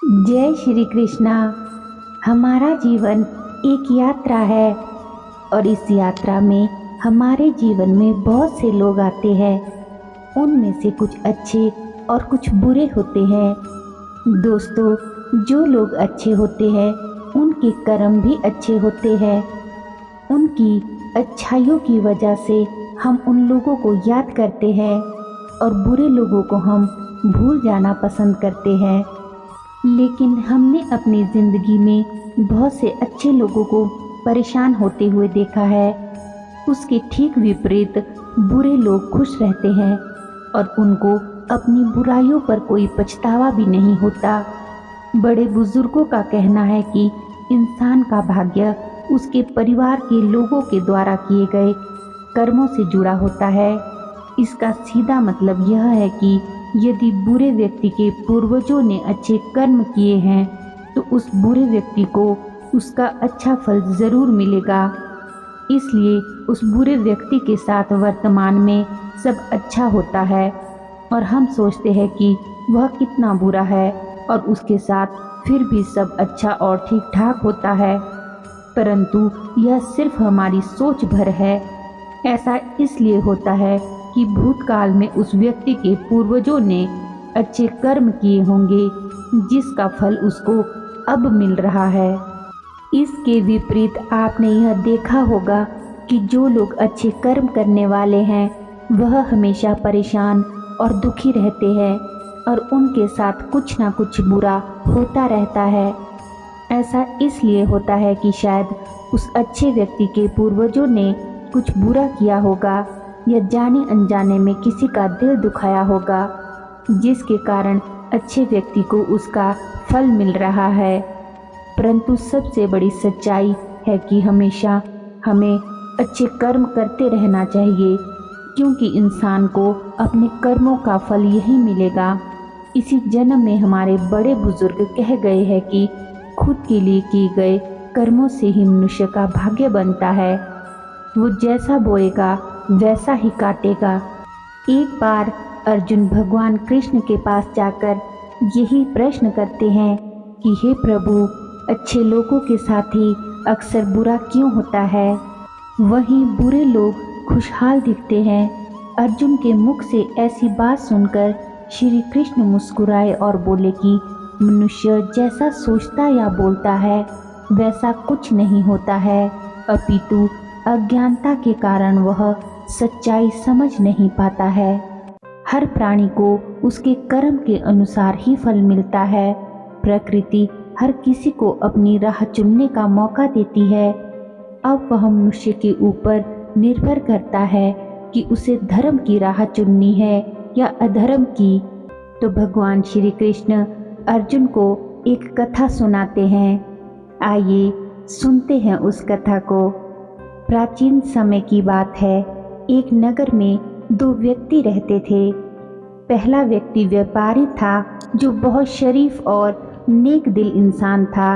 जय श्री कृष्णा। हमारा जीवन एक यात्रा है और इस यात्रा में हमारे जीवन में बहुत से लोग आते हैं। उनमें से कुछ अच्छे और कुछ बुरे होते हैं। दोस्तों, जो लोग अच्छे होते हैं उनके कर्म भी अच्छे होते हैं। उनकी अच्छाइयों की वजह से हम उन लोगों को याद करते हैं और बुरे लोगों को हम भूल जाना पसंद करते हैं। लेकिन हमने अपनी ज़िंदगी में बहुत से अच्छे लोगों को परेशान होते हुए देखा है। उसके ठीक विपरीत बुरे लोग खुश रहते हैं और उनको अपनी बुराइयों पर कोई पछतावा भी नहीं होता। बड़े बुजुर्गों का कहना है कि इंसान का भाग्य उसके परिवार के लोगों के द्वारा किए गए कर्मों से जुड़ा होता है। इसका सीधा मतलब यह है कि यदि बुरे व्यक्ति के पूर्वजों ने अच्छे कर्म किए हैं तो उस बुरे व्यक्ति को उसका अच्छा फल ज़रूर मिलेगा। इसलिए उस बुरे व्यक्ति के साथ वर्तमान में सब अच्छा होता है और हम सोचते हैं कि वह कितना बुरा है और उसके साथ फिर भी सब अच्छा और ठीक ठाक होता है। परंतु यह सिर्फ हमारी सोच भर है। ऐसा इसलिए होता है कि भूतकाल में उस व्यक्ति के पूर्वजों ने अच्छे कर्म किए होंगे जिसका फल उसको अब मिल रहा है। इसके विपरीत आपने यह देखा होगा कि जो लोग अच्छे कर्म करने वाले हैं वह हमेशा परेशान और दुखी रहते हैं और उनके साथ कुछ ना कुछ बुरा होता रहता है। ऐसा इसलिए होता है कि शायद उस अच्छे व्यक्ति के पूर्वजों ने कुछ बुरा किया होगा या जाने अनजाने में किसी का दिल दुखाया होगा, जिसके कारण अच्छे व्यक्ति को उसका फल मिल रहा है। परंतु सबसे बड़ी सच्चाई है कि हमेशा हमें अच्छे कर्म करते रहना चाहिए, क्योंकि इंसान को अपने कर्मों का फल यही मिलेगा। इसी जन्म में हमारे बड़े बुजुर्ग कह गए हैं कि खुद के लिए किए गए कर्मों से ही मनुष्य का भाग्य बनता है। वो जैसा बोएगा वैसा ही काटेगा। एक बार अर्जुन भगवान कृष्ण के पास जाकर यही प्रश्न करते हैं कि हे प्रभु, अच्छे लोगों के साथ ही अक्सर बुरा क्यों होता है? वहीं बुरे लोग खुशहाल दिखते हैं। अर्जुन के मुख से ऐसी बात सुनकर श्री कृष्ण मुस्कुराए और बोले कि मनुष्य जैसा सोचता या बोलता है वैसा कुछ नहीं होता है, अपितु अज्ञानता के कारण वह सच्चाई समझ नहीं पाता है। हर प्राणी को उसके कर्म के अनुसार ही फल मिलता है। प्रकृति हर किसी को अपनी राह चुनने का मौका देती है। अब वह मनुष्य के ऊपर निर्भर करता है कि उसे धर्म की राह चुननी है या अधर्म की। तो भगवान श्री कृष्ण अर्जुन को एक कथा सुनाते हैं। आइए सुनते हैं उस कथा को। प्राचीन समय की बात है। एक नगर में दो व्यक्ति रहते थे। पहला व्यक्ति व्यापारी था जो बहुत शरीफ और नेक दिल इंसान था।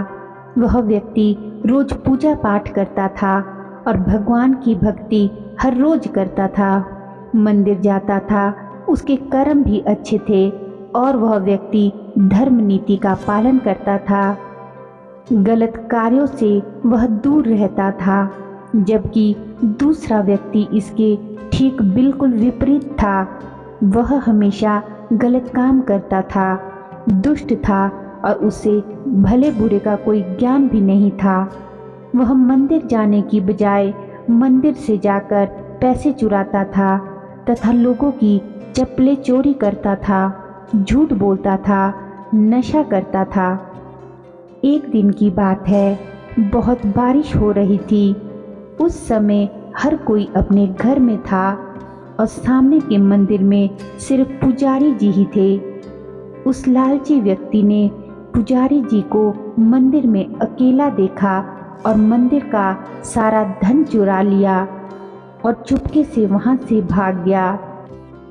वह व्यक्ति रोज पूजा पाठ करता था और भगवान की भक्ति हर रोज करता था, मंदिर जाता था। उसके कर्म भी अच्छे थे और वह व्यक्ति धर्म नीति का पालन करता था। गलत कार्यों से वह दूर रहता था, जबकि दूसरा व्यक्ति इसके ठीक बिल्कुल विपरीत था। वह हमेशा गलत काम करता था, दुष्ट था और उसे भले बुरे का कोई ज्ञान भी नहीं था। वह मंदिर जाने की बजाय मंदिर से जाकर पैसे चुराता था तथा लोगों की चप्पलें चोरी करता था, झूठ बोलता था, नशा करता था। एक दिन की बात है, बहुत बारिश हो रही थी। उस समय हर कोई अपने घर में था और सामने के मंदिर में सिर्फ पुजारी जी ही थे। उस लालची व्यक्ति ने पुजारी जी को मंदिर में अकेला देखा और मंदिर का सारा धन चुरा लिया और चुपके से वहां से भाग गया।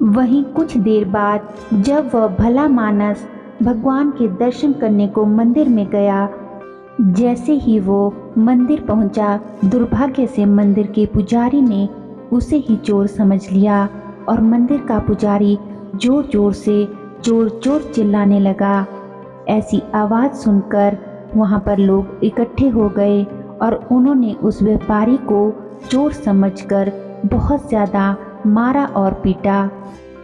वहीं कुछ देर बाद जब वह भला मानस भगवान के दर्शन करने को मंदिर में गया, जैसे ही वो मंदिर पहुंचा, दुर्भाग्य से मंदिर के पुजारी ने उसे ही चोर समझ लिया और मंदिर का पुजारी जोर जोर से चोर चोर चिल्लाने लगा। ऐसी आवाज़ सुनकर वहाँ पर लोग इकट्ठे हो गए और उन्होंने उस व्यापारी को चोर समझकर बहुत ज़्यादा मारा और पीटा।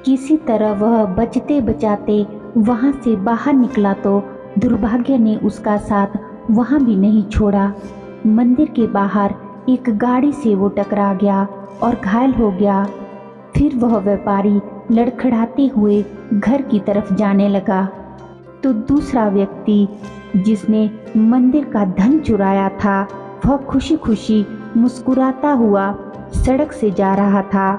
किसी तरह वह बचते बचाते वहाँ से बाहर निकला तो दुर्भाग्य ने उसका साथ वहाँ भी नहीं छोड़ा। मंदिर के बाहर एक गाड़ी से वो टकरा गया और घायल हो गया। फिर वह व्यापारी लड़खड़ाते हुए घर की तरफ जाने लगा तो दूसरा व्यक्ति जिसने मंदिर का धन चुराया था वह खुशी खुशी मुस्कुराता हुआ सड़क से जा रहा था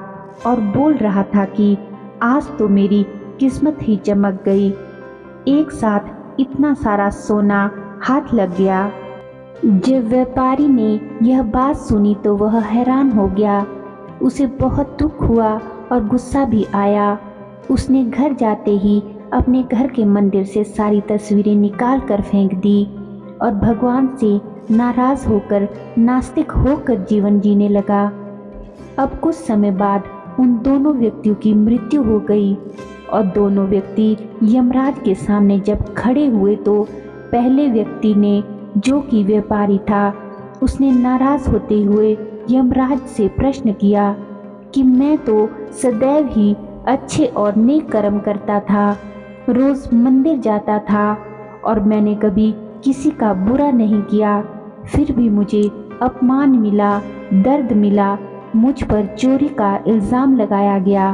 और बोल रहा था कि आज तो मेरी किस्मत ही चमक गई, एक साथ इतना सारा सोना हाथ लग गया। जब व्यापारी ने यह बात सुनी तो वह हैरान हो गया। उसे बहुत दुख हुआ और गुस्सा भी आया। उसने घर जाते ही अपने घर के मंदिर से सारी तस्वीरें निकाल कर फेंक दी और भगवान से नाराज होकर नास्तिक होकर जीवन जीने लगा। अब कुछ समय बाद उन दोनों व्यक्तियों की मृत्यु हो गई और दोनों व्यक्ति यमराज के सामने जब खड़े हुए तो पहले व्यक्ति ने, जो कि व्यापारी था, उसने नाराज होते हुए यमराज से प्रश्न किया कि मैं तो सदैव ही अच्छे और नेक कर्म करता था, रोज मंदिर जाता था और मैंने कभी किसी का बुरा नहीं किया, फिर भी मुझे अपमान मिला, दर्द मिला, मुझ पर चोरी का इल्ज़ाम लगाया गया।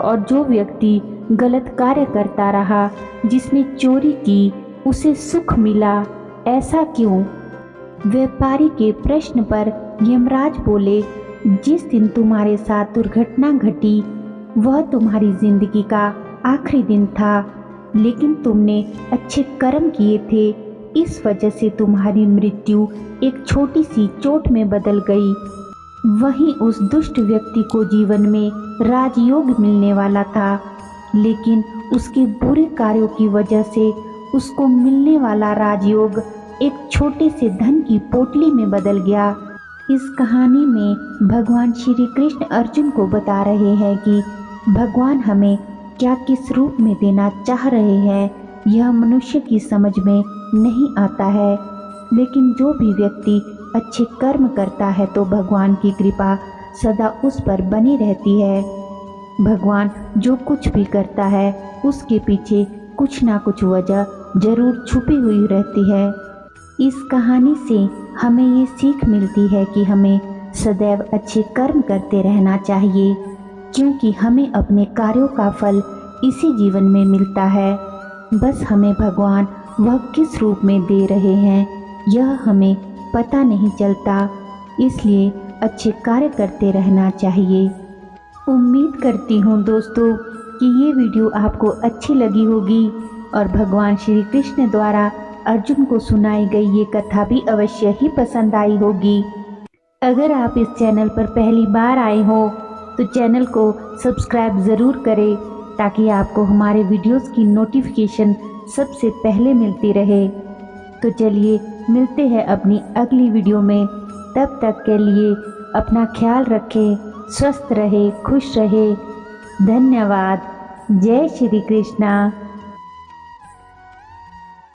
और जो व्यक्ति गलत कार्य करता रहा, जिसने चोरी की, उसे सुख मिला, ऐसा क्यों? व्यापारी के प्रश्न पर यमराज बोले, जिस दिन तुम्हारे साथ दुर्घटना घटी वह तुम्हारी जिंदगी का आखिरी दिन था, लेकिन तुमने अच्छे कर्म किए थे, इस वजह से तुम्हारी मृत्यु एक छोटी सी चोट में बदल गई। वहीं उस दुष्ट व्यक्ति को जीवन में राजयोग मिलने वाला था, लेकिन उसके बुरे कार्यों की वजह से उसको मिलने वाला राजयोग एक छोटे से धन की पोटली में बदल गया। इस कहानी में भगवान श्री कृष्ण अर्जुन को बता रहे हैं कि भगवान हमें क्या किस रूप में देना चाह रहे हैं, यह मनुष्य की समझ में नहीं आता है। लेकिन जो भी व्यक्ति अच्छे कर्म करता है तो भगवान की कृपा सदा उस पर बनी रहती है। भगवान जो कुछ भी करता है उसके पीछे कुछ ना कुछ वजह जरूर छुपी हुई रहती है। इस कहानी से हमें ये सीख मिलती है कि हमें सदैव अच्छे कर्म करते रहना चाहिए, क्योंकि हमें अपने कार्यों का फल इसी जीवन में मिलता है। बस हमें भगवान वह किस रूप में दे रहे हैं यह हमें पता नहीं चलता, इसलिए अच्छे कार्य करते रहना चाहिए। उम्मीद करती हूँ दोस्तों कि ये वीडियो आपको अच्छी लगी होगी और भगवान श्री कृष्ण द्वारा अर्जुन को सुनाई गई ये कथा भी अवश्य ही पसंद आई होगी। अगर आप इस चैनल पर पहली बार आए हो तो चैनल को सब्सक्राइब ज़रूर करें ताकि आपको हमारे वीडियोस की नोटिफिकेशन सबसे पहले मिलती रहे। तो चलिए मिलते हैं अपनी अगली वीडियो में, तब तक के लिए अपना ख्याल रखें, स्वस्थ रहे, खुश रहे। धन्यवाद। जय श्री कृष्णा।